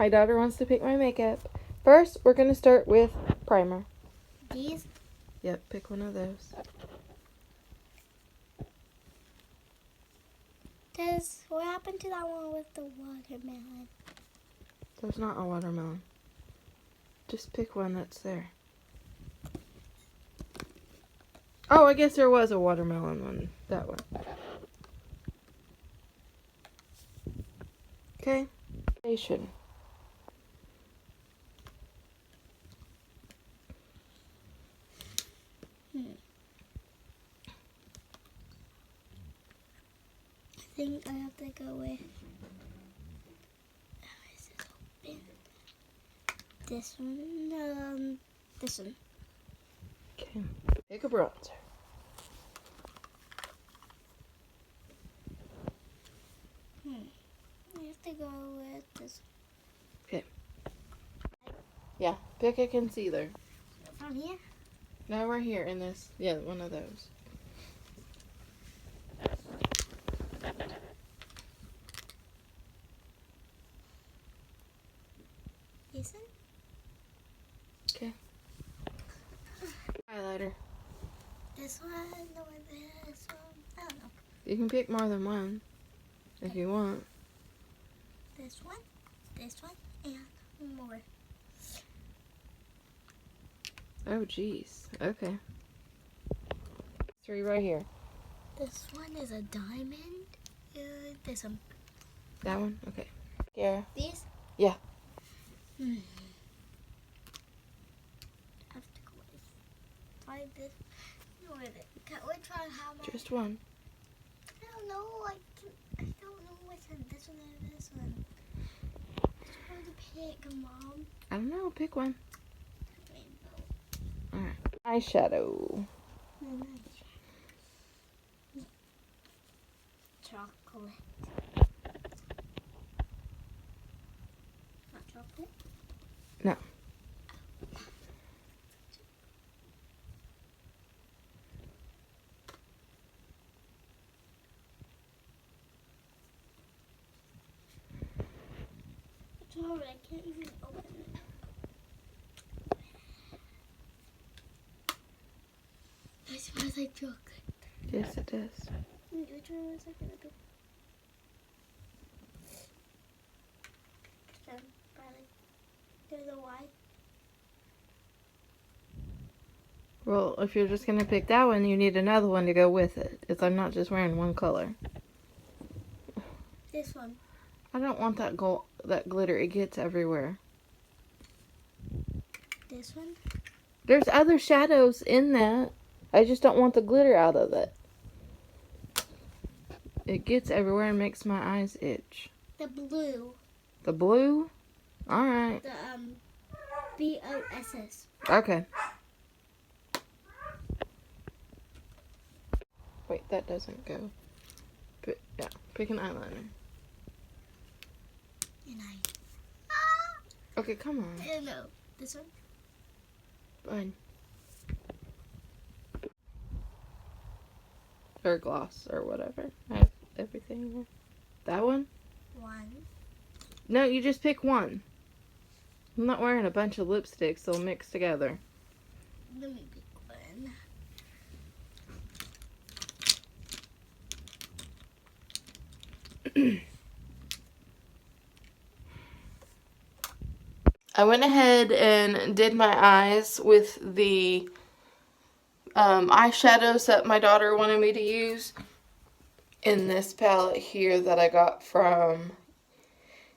My daughter wants to pick my makeup. First, we're going to start with primer. These? Yep, pick one of those. What happened to that one with the watermelon? There's not a watermelon. Just pick one that's there. Oh, I guess there was a watermelon one. That one. Okay. Foundation. I think I have to go with this one. This one. Okay. Pick a bronzer. I have to go with this. Okay. Yeah, pick a concealer. From here? No, right here in this. Yeah, one of those. This one? Okay. Highlighter. This one or this one? I don't know. You can pick more than one if you want. This one, and more. Oh, jeez. Okay. 3 right here. This one is a diamond. This one. That one? Okay. Yeah. These? Yeah. I have to go with. Try this. No, with it. Can't we try how much? Just one. I don't know. I don't know which one. This one or this one. I'm trying to pick, Mom. I don't know. Pick one. Rainbow. Alright. Eyeshadow. Chocolate. Not chocolate? No. It's hard. I can't even open it. It smells like chocolate. Yes, it does. Which one was I gonna go? Probably. There's a Y. Well, if you're just going to pick that one, you need another one to go with it. If I'm not just wearing one color. This one. I don't want that that glitter. It gets everywhere. This one. There's other shadows in that. I just don't want the glitter out of it. It gets everywhere and makes my eyes itch. The blue. The blue? Alright. The BOSS. Okay. Wait, that doesn't go. But, yeah, pick an eyeliner. And Okay, come on. I don't know. This one. Fine. Or gloss or whatever. I have everything there. That one? One. No, you just pick one. I'm not wearing a bunch of lipsticks. They'll mix together. Let me pick one. I went ahead and did my eyes with the eyeshadows that my daughter wanted me to use in this palette here that I got from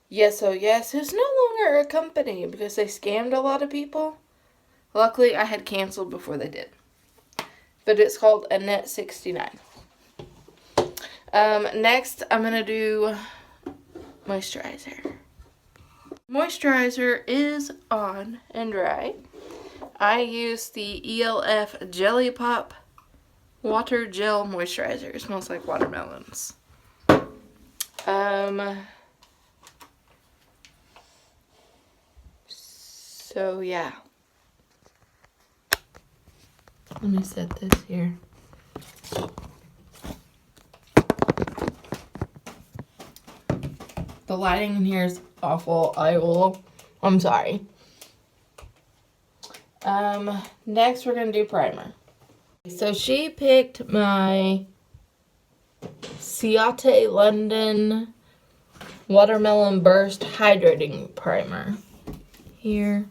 Yes Oh Yes, who's no longer a company because they scammed a lot of people. Luckily, I had canceled before they did. But it's called Annette 69. Next, I'm going to do moisturizer. Moisturizer is on and dry. I use the ELF Jelly Pop Water Gel Moisturizer. It smells like watermelons. So yeah. Let me set this here. The The lighting in here is awful. I'm sorry. Next we're going to do primer. So she picked my Ciate London Watermelon Burst Hydrating Primer. Here.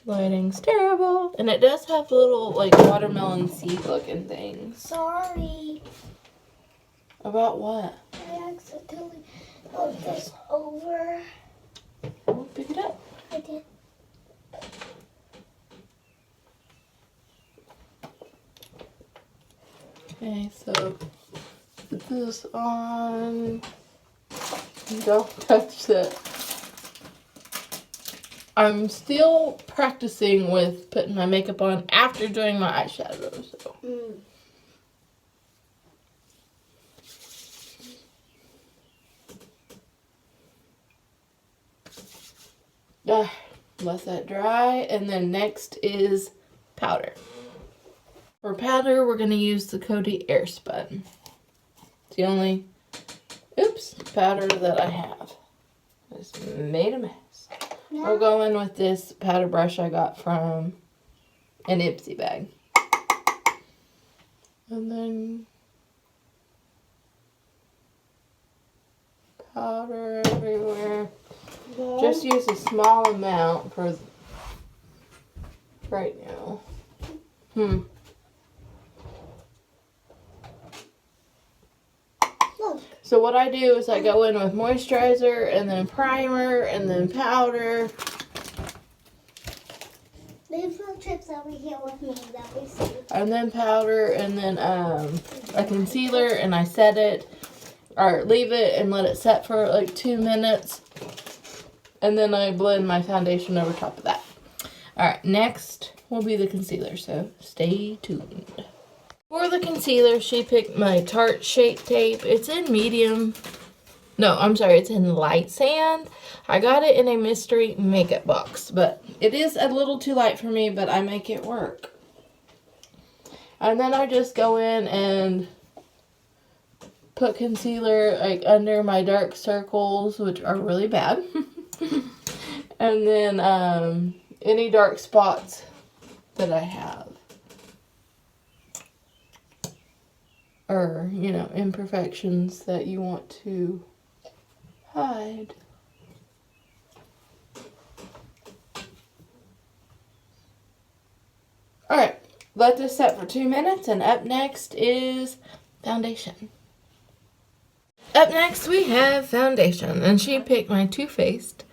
Lighting's terrible. And it does have little, like, watermelon seed looking things. Sorry. About what? I accidentally put this over. Oh, pick it up. I did. Okay, so put this on. Don't touch that. I'm still practicing with putting my makeup on after doing my eyeshadow, so. Let that dry, and then next is powder. For powder, we're going to use the Coty Airspun. It's the only, powder that I have. Just made a mess. Yeah. We'll go in with this powder brush I got from an Ipsy bag. And then powder everywhere. Yeah. Just use a small amount for right now. Look. So what I do is I go in with moisturizer and then primer and then powder. Leave the chips over here with me that we see. And then powder and then a concealer, and I set it or leave it and let it set for like 2 minutes. And then I blend my foundation over top of that. Alright, next will be the concealer, so stay tuned. For the concealer, she picked my Tarte Shape Tape. It's in medium. No, I'm sorry, it's in light sand. I got it in a mystery makeup box, but it is a little too light for me, but I make it work. And then I just go in and put concealer like under my dark circles, which are really bad. And then any dark spots that I have. Or, you know, imperfections that you want to hide. Alright, let this set for 2 minutes, and up next is foundation. Up next we have foundation, and she picked my Too Faced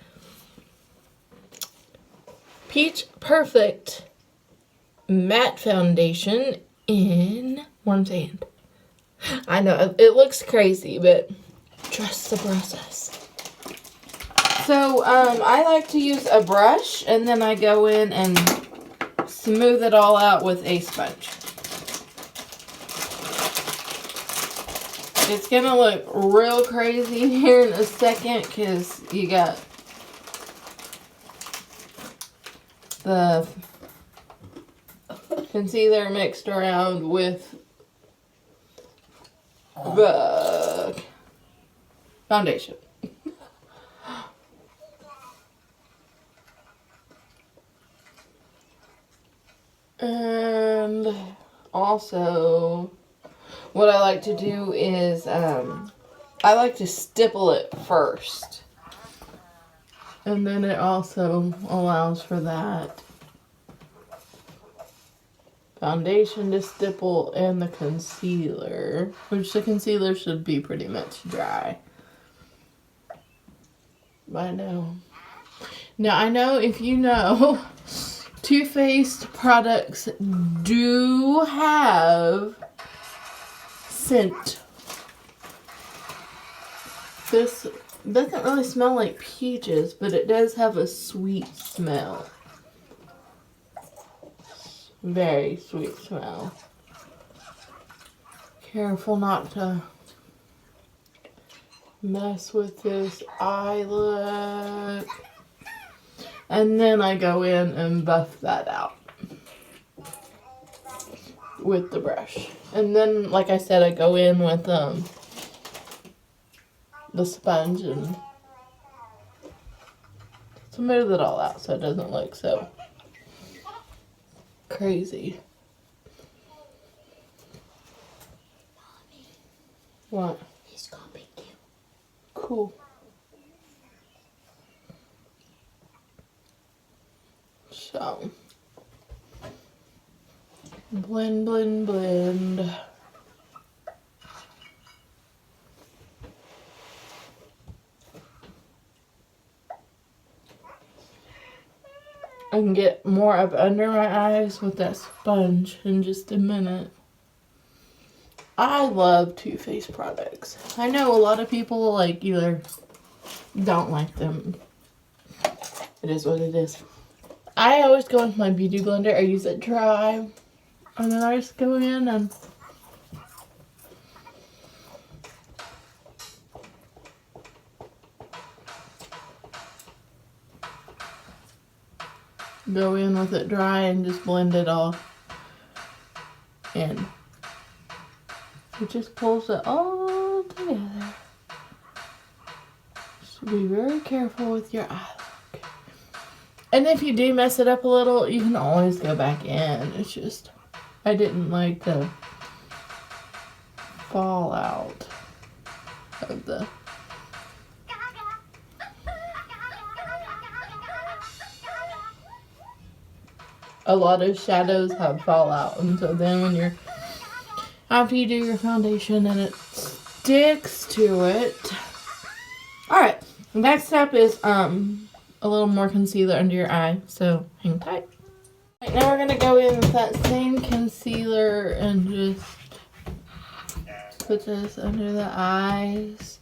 Peach Perfect Matte Foundation in Warm Sand. I know, it looks crazy, but trust the process. So, I like to use a brush, and then I go in and smooth it all out with a sponge. It's gonna look real crazy here in a second because you got the concealer mixed around with the foundation. And also, what I like to do is, I like to stipple it first. And then it also allows for that foundation to stipple and the concealer, which the concealer should be pretty much dry by now. Now, I know if you know, Too Faced products do have scent. This doesn't really smell like peaches, but it does have a sweet smell. Very sweet smell. Careful not to mess with this eye look. And then I go in and buff that out with the brush. And then, like I said, I go in with the sponge and smooth it all out so it doesn't look so crazy. What? He's copying you. Cool. So, blend, blend, blend. I can get more up under my eyes with that sponge in just a minute. I love Too Faced products. I know a lot of people like either don't like them. It is what it is. I always go with my beauty blender. I use it dry. And then I just go in and go in with it dry and just blend it all in. It just pulls it all together. So be very careful with your eye look. And if you do mess it up a little, you can always go back in. It's just, I didn't like the fallout of the... A lot of shadows have fallout, and so then when you're after you do your foundation and it sticks to it. Alright, next step is a little more concealer under your eye, so hang tight. Right, now we're gonna go in with that same concealer and just put this under the eyes.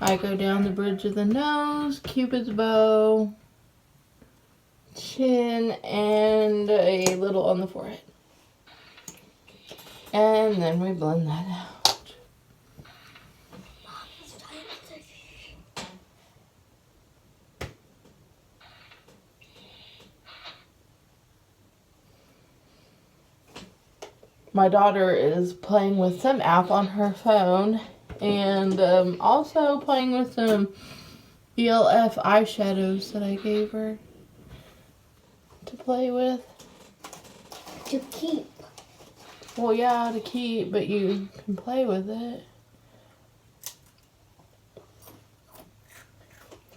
I go down the bridge of the nose, Cupid's bow, chin, and a little on the forehead. And then we blend that out. My daughter is playing with some app on her phone and also playing with some ELF eyeshadows that I gave her to play with. To keep. Well, yeah, to keep, but you can play with it.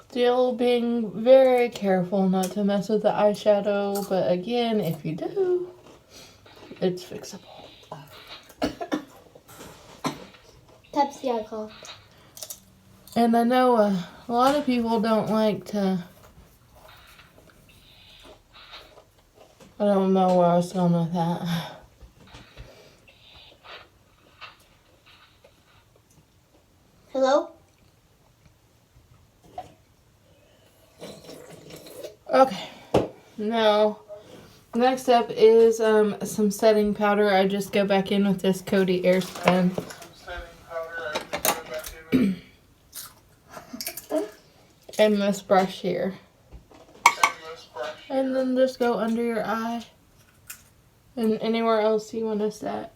Still being very careful not to mess with the eyeshadow, but again, if you do, it's fixable. Pepsi alcohol. And I know a lot of people don't like to... I don't know where I was going with that. Hello? Okay, now next up is some setting powder. I just go back in with this Coty Airspun. And this brush here. And then just go under your eye. And anywhere else you want to set.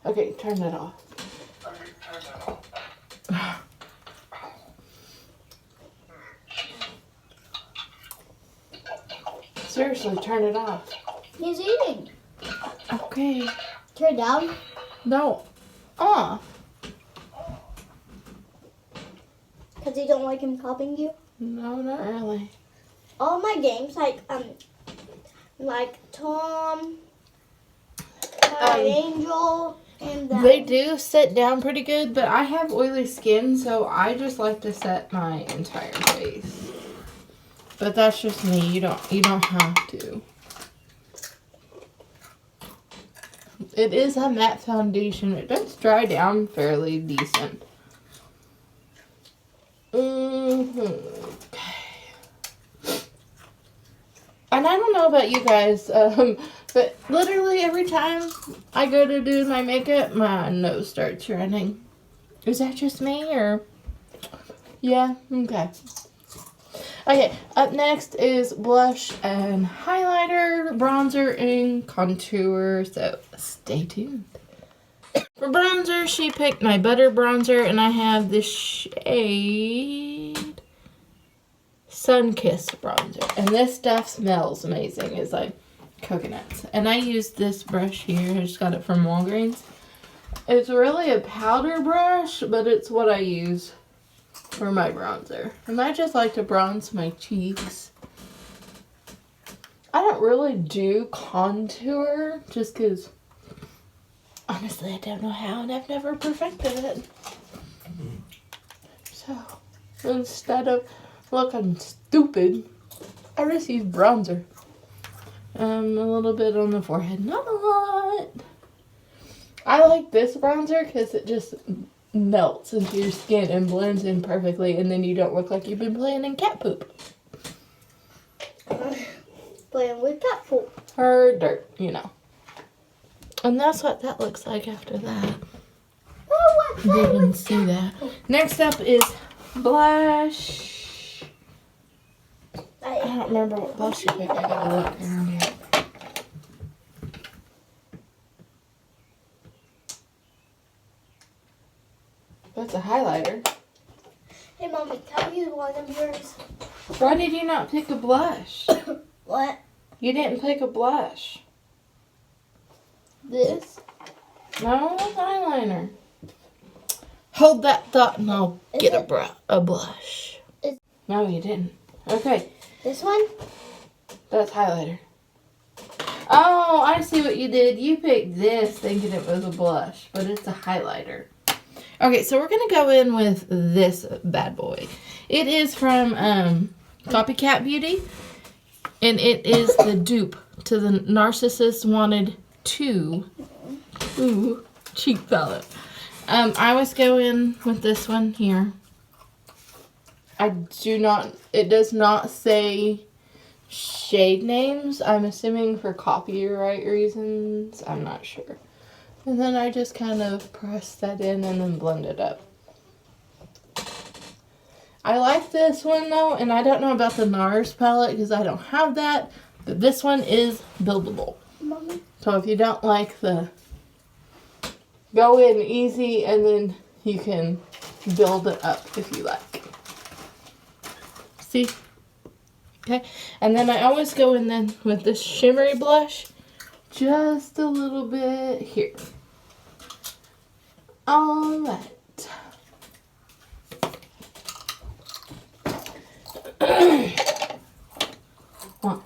Okay, turn it off. Seriously, turn it off. He's eating. Okay. Turn it down. No. Off. Because you don't like him copying you? No, not really. All my games, like Tom, Angel, and they do sit down pretty good, but I have oily skin, so I just like to set my entire face. But that's just me. You don't have to. It is a matte foundation. It does dry down fairly decent. Okay. And I don't know about you guys, but literally every time I go to do my makeup, my nose starts running. Is that just me, or? Yeah, okay. Okay, up next is blush and highlighter, bronzer, and contour, so stay tuned. For bronzer, she picked my Butter Bronzer, and I have this shade Sunkissed Bronzer. And this stuff smells amazing. It's like coconuts. And I use this brush here. I just got it from Walgreens. It's really a powder brush, but it's what I use for my bronzer. And I just like to bronze my cheeks. I don't really do contour just because honestly I don't know how and I've never perfected it. So instead of looking stupid, I just use bronzer. A little bit on the forehead, not a lot. I like this bronzer because it just melts into your skin and blends in perfectly, and then you don't look like you've been playing in cat poop. Playing with cat poop. Or dirt, you know. And that's what that looks like after that. Oh, You didn't see that. Next up is blush. I don't remember what blush you picked. I gotta look around here. That's a highlighter. Hey, Mommy, can I use one of yours? Why did you not pick a blush? What? You didn't pick a blush. This? No, eyeliner. Hold that thought and I'll get a blush. No, you didn't. Okay, This one? that's highlighter. Oh, I see what you did. You picked this thinking it was a blush, but it's a highlighter. Okay, so we're going to go in with this bad boy. It is from Copycat Beauty, and it is the dupe to the Narcissus Wanted 2 cheek palette. I always go in with this one here. It does not say shade names. I'm assuming for copyright reasons. I'm not sure. And then I just kind of press that in and then blend it up. I like this one though, and I don't know about the NARS palette because I don't have that, but this one is buildable. Mommy. So if you don't like go in easy and then you can build it up if you like. See? Okay, and then I always go in then with this shimmery blush. Just a little bit here. All right. Well.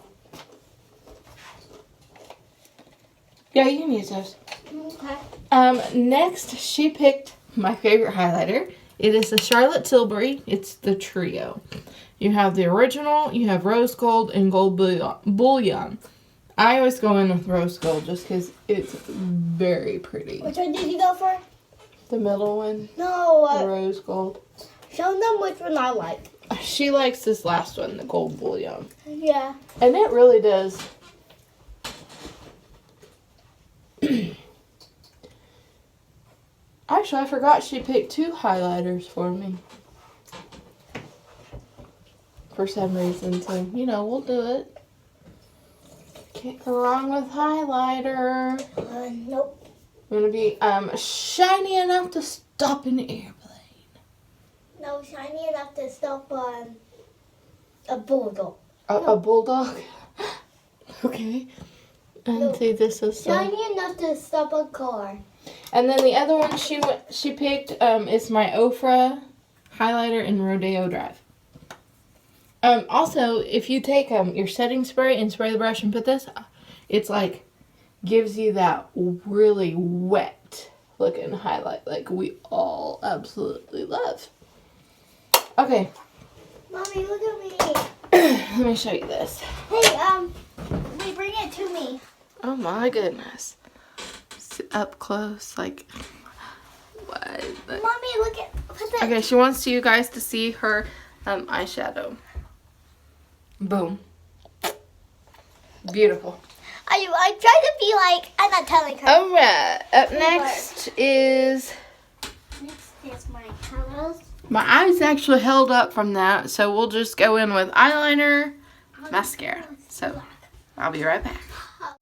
Yeah, you can use those. Okay. Next, she picked my favorite highlighter. It is the Charlotte Tilbury. It's the trio. You have the original, you have rose gold, and gold bullion. I always go in with rose gold just because it's very pretty. Which one did you go for? The middle one, No. the rose gold. Show them which one I like. She likes this last one, the gold bullion. Yeah. And it really does. Actually, I forgot she picked 2 highlighters for me. For some reason, so, we'll do it. Can't go wrong with highlighter. Nope. I'm gonna be shiny enough to stop an airplane. No, shiny enough to stop a bulldog. A bulldog? Okay. And No. see, this is Shiny enough to stop a car. And then the other one she picked is my Ofra highlighter in Rodeo Drive. Also, if you take your setting spray and spray the brush and put this, it's like gives you that really wet looking highlight like we all absolutely love. Okay. Mommy, look at me. Let me show you this. Hey, wait, bring it to me. Oh my goodness. Up close, like what? Mommy, look at that. Okay, she wants you guys to see her eyeshadow. Boom. Beautiful. I try to be like, I'm not telling her. Alright, up next is... Next is my colors. My eyes actually held up from that, so we'll just go in with eyeliner, mascara. So, I'll be right back.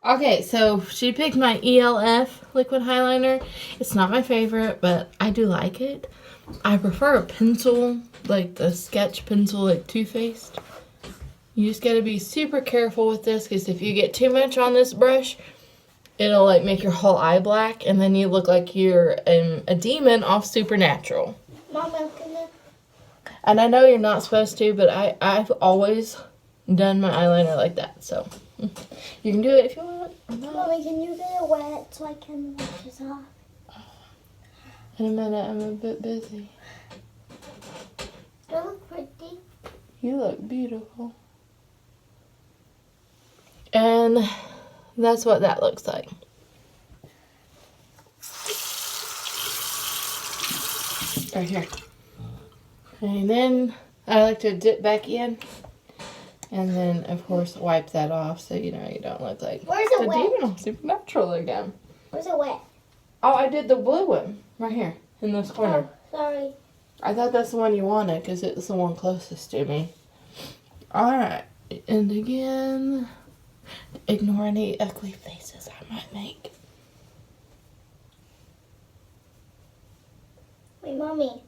Okay, so she picked my ELF liquid eyeliner. It's not my favorite, but I do like it. I prefer a pencil, like the sketch pencil, like Too Faced. You just gotta be super careful with this, because if you get too much on this brush, it'll like make your whole eye black, and then you look like you're a demon off Supernatural. Mom, I'm gonna. And I know you're not supposed to, but I've always done my eyeliner like that, so you can do it if you want. Mommy, can you get it wet so I can wash this off? In a minute, I'm a bit busy. You look pretty. You look beautiful. And that's what that looks like. Right here. And then I like to dip back in. And then, of course, wipe that off so you know you don't look like Where's the it wet? demon on Supernatural again. Where's it wet? Oh, I did the blue one right here in this corner. Oh, sorry. I thought that's the one you wanted because it's the one closest to me. Alright. And again, ignore any ugly faces I might make. Wait, Mommy.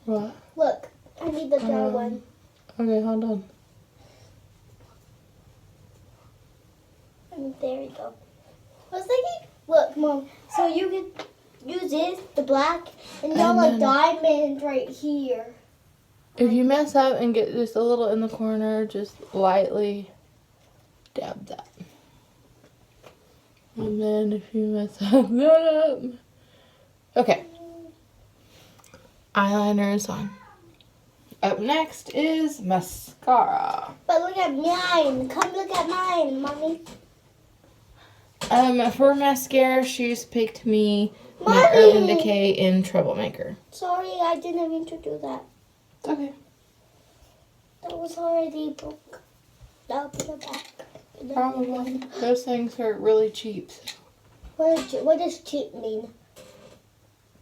What? Look, I need the dry one. Okay, hold on. There we go. I was thinking, look, Mom, so you can use this, the black, and now And like then- diamond right here. If you mess up and get just a little in the corner, just lightly dab that. And then if you mess that up. Okay. Eyeliner is on. Up next is mascara. But look at mine. Come look at mine, Mommy. For mascara, she's picked me my Mommy! Urban Decay in Troublemaker. Sorry, I didn't mean to do that. It's okay. That was already broke. I'll put it back. Probably. Those things are really cheap. What does cheap mean?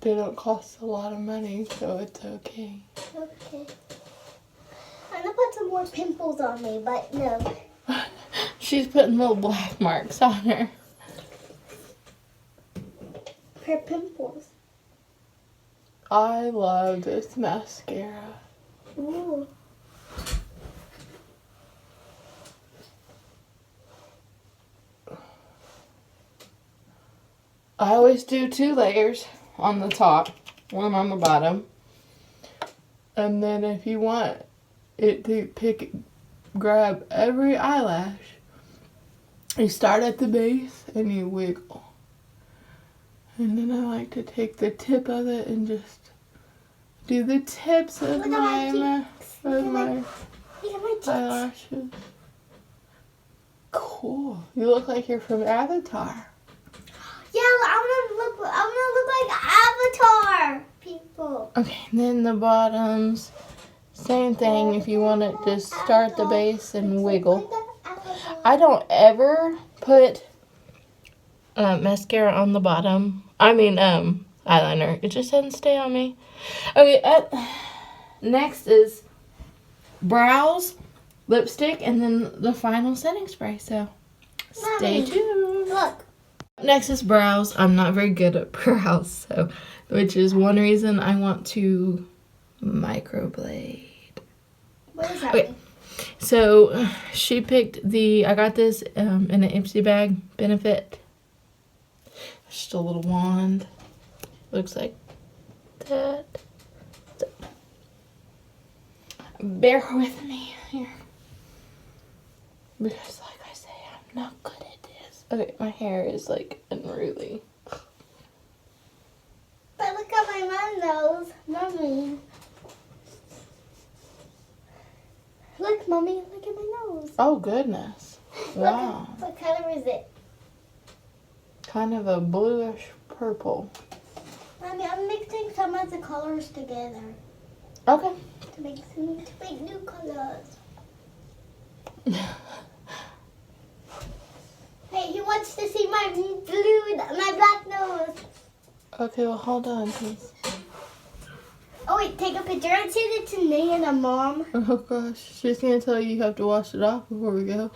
They don't cost a lot of money, so it's okay. Okay. I'm gonna put some more pimples on me, but no. She's putting little black marks on her. Her pimples. I love this mascara. Ooh. I always do 2 layers on the top, one on the bottom. And then if you want it to grab every eyelash, you start at the base and you wiggle. And then I like to take the tip of it and just do the tips of Look at my cheeks. Look at my cheeks. eyelashes. Cool. You look like you're from Avatar. Yeah, I'm gonna look like Avatar people. Okay, and then the bottoms, same thing. If you want it, just start at the base and wiggle. I don't ever put mascara on the bottom. I mean, eyeliner. It just doesn't stay on me. Okay, next is brows, lipstick, and then the final setting spray. So stay Mommy, tuned. Look. Next is brows. I'm not very good at brows, so which is one reason I want to microblade. What is that? Okay. So she picked I got this in an empty bag Benefit. Just a little wand. Looks like that. So, bear with me here. Because like I say, I'm not good at this. Okay, my hair is like unruly. But look at my nose, Mommy. Look, Mommy, look at my nose. Oh goodness. Wow. What color is it? Kind of a bluish purple. Mommy, I'm mixing some of the colors together Okay. to make new colors. Hey, he wants to see my black nose. Okay, well hold on, please. Oh wait, take a picture and send it to Nana, Mom. Oh gosh, she's gonna tell you have to wash it off before we go.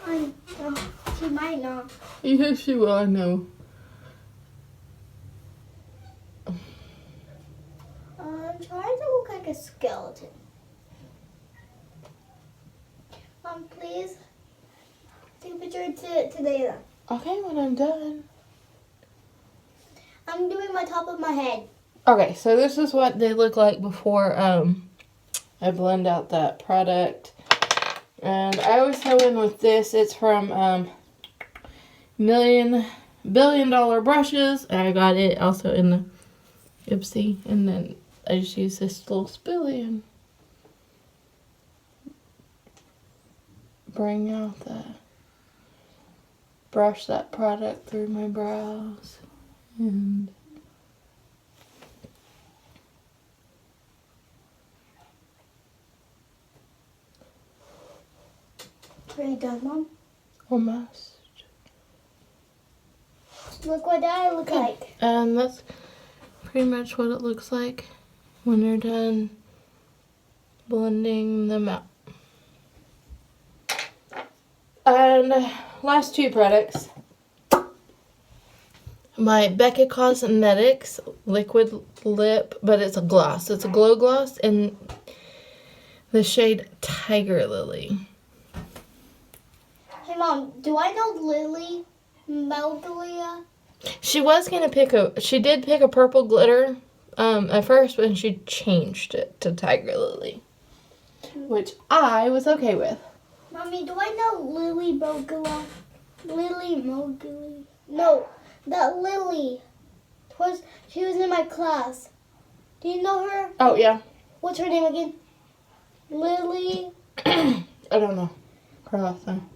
I know. She might not. Yes, she will. I know. I'm trying to look like a skeleton. Please take a picture today then. Okay, when I'm done. I'm doing my top of my head. Okay, so this is what they look like before I blend out that product. And I always go in with this. It's from Billion Dollar Brushes. And I got it also in the Ipsy. And then I just use this little spoolie and bring out brush that product through my brows. And Are you done, Mom? almost. Look what I look like. And that's pretty much what it looks like when you're done blending them out. And last two products. My Becca Cosmetics liquid lip, but it's a gloss. It's a glow gloss in the shade Tiger Lily. Hey, Mom, do I know Lily Moglia? She was gonna she did pick a purple glitter at first, but she changed it to Tiger Lily, which I was okay with. Mommy, do I know Lily Moglia? Lily Moglia? No, that Lily. She was in my class. Do you know her? Oh yeah. What's her name again? Lily. I don't know her last name.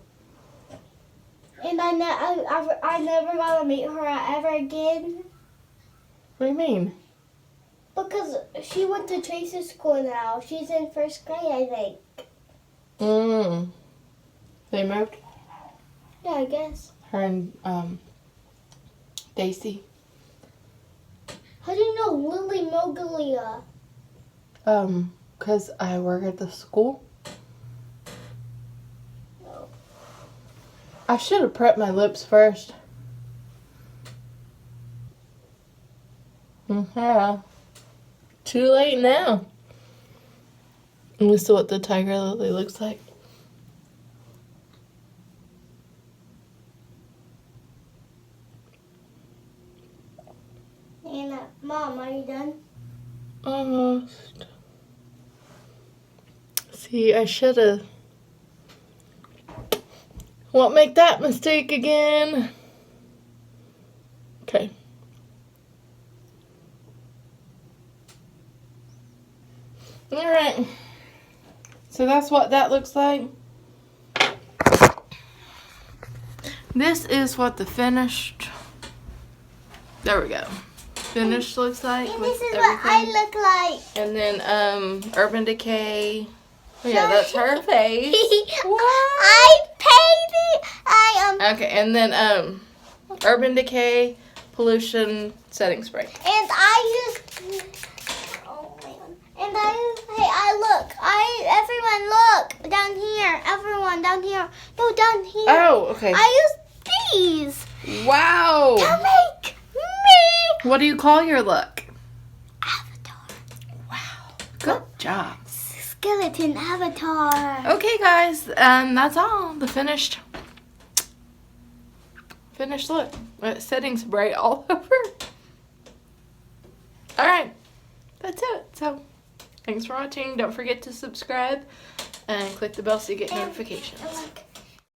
And I never got to meet her ever again. What do you mean? Because she went to Tracy's school now. She's in first grade, I think. They moved? Yeah, I guess. Her and Daisy. How do you know Lily Moglia? 'Cause I work at the school. No. I should have prepped my lips first. Yeah. Too late now. And this is what the Tiger Lily looks like. And Mom, are you done? Almost. See, I should have. Won't make that mistake again. Okay. Alright. So that's what that looks like. This is what the finished. There we go. Finished looks like. And with this is everything. what I look like. And then Urban Decay. Oh yeah, that's her face. What? I painted. Okay, and then Urban Decay Pollution Setting Spray. And I used. Oh man. And everyone look down here. Everyone down here. No, down here. Oh, okay. I used these Wow. to make me What do you call your look? avatar. Wow. Good job. Skeleton avatar. Okay, guys, that's all. The finished look. Setting spray all over. All right, that's it. So, thanks for watching. Don't forget to subscribe and click the bell so you get notifications. And look.